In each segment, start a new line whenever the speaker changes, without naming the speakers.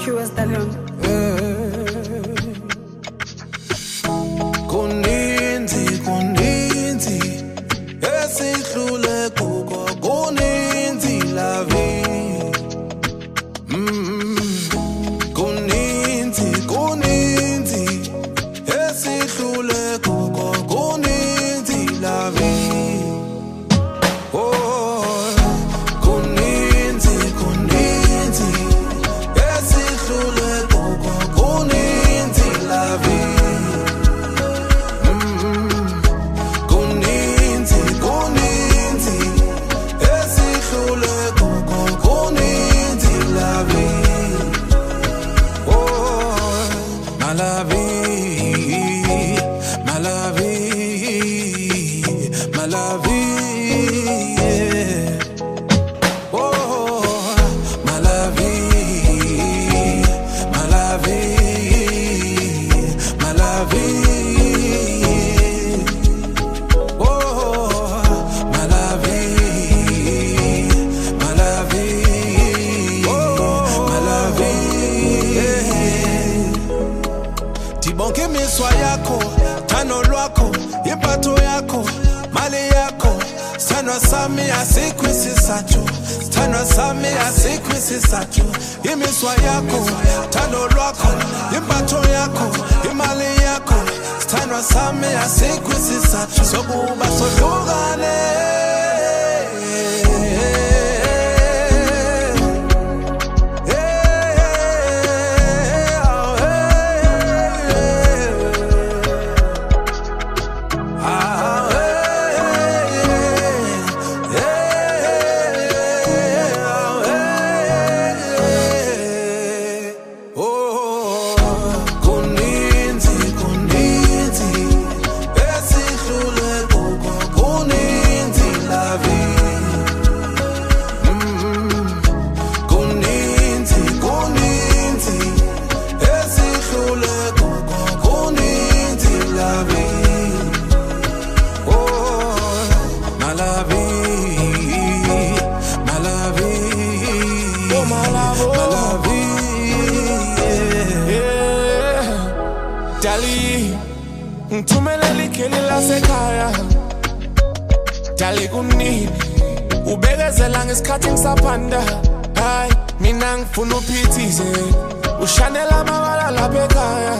QS Dalion.
Kuninzi esihlule kuko kuninzi la vie. Kuninzi esihlule kuko kuninzi la vie. Oh, kuninzi esihlule kuko kuninzi la vie. Kuninzi esihlule kuko kuninzi la vie. Oh, my la vie, my la vie, my la vie, yeah. Oh, my la vie, my la vie, my la vie. Oh, my la vie, my la vie, my la vie. Tibonke miswa yako, tano lwako, ipato yako, mali yako. Stanwa sami asikwisi sacho, stanwa sami asikwisi sacho. Imiswa yako, tano lwako, ipato yako, imali yako. Stanwa sami asikwisi sacho, sokuba solugane. Dali, ntumeleli keli la sekaya. Dali kunini, ubekezela ngesikhathi ngisaphanda. Hayi, mina ngifuna uphithize, ushanela amabala lapha ekhaya.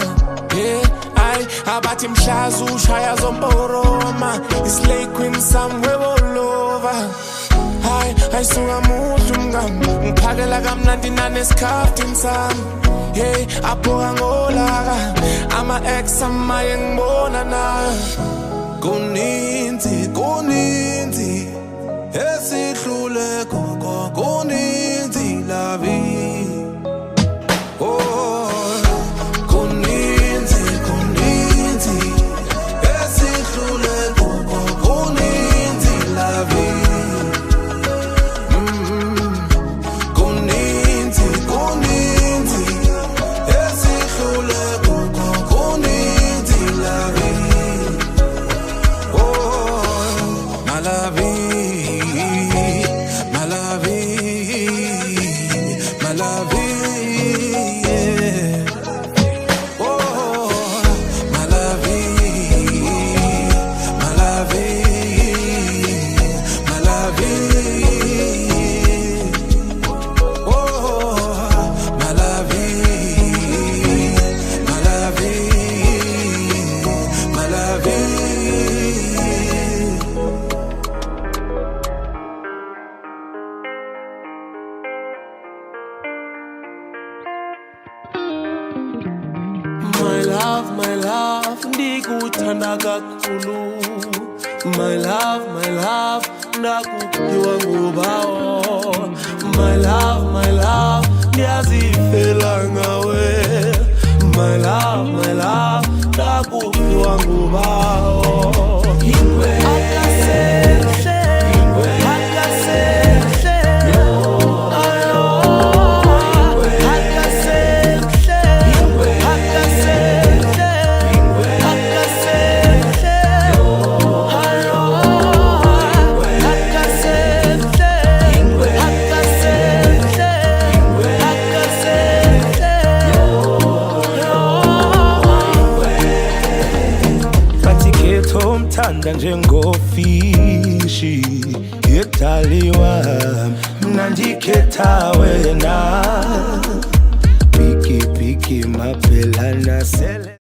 Hayi, abathi mhlazi ushaya zomboroma. Islay queen somewhere all over. Hayi, ayisuka muhle umngami, ngiphakela kamnandi nanesikhathi sami. Hey, aphoka ngolaka, ama-ex amaye ngibona nayo. Kuninzi esihlule kuko kuninzi la vie. Oh, kuninzi esihlule kuko kuninzi la vie.
My love, ndikuthanda kakhulu. My love, ndakuphiwa ngubawo. My love, ndiyazifela ngawe. My love, ndakuphiwa ngubawo. Niphatha njengofishi yetaliwa mnandikhetha wena piki piki mapelana sele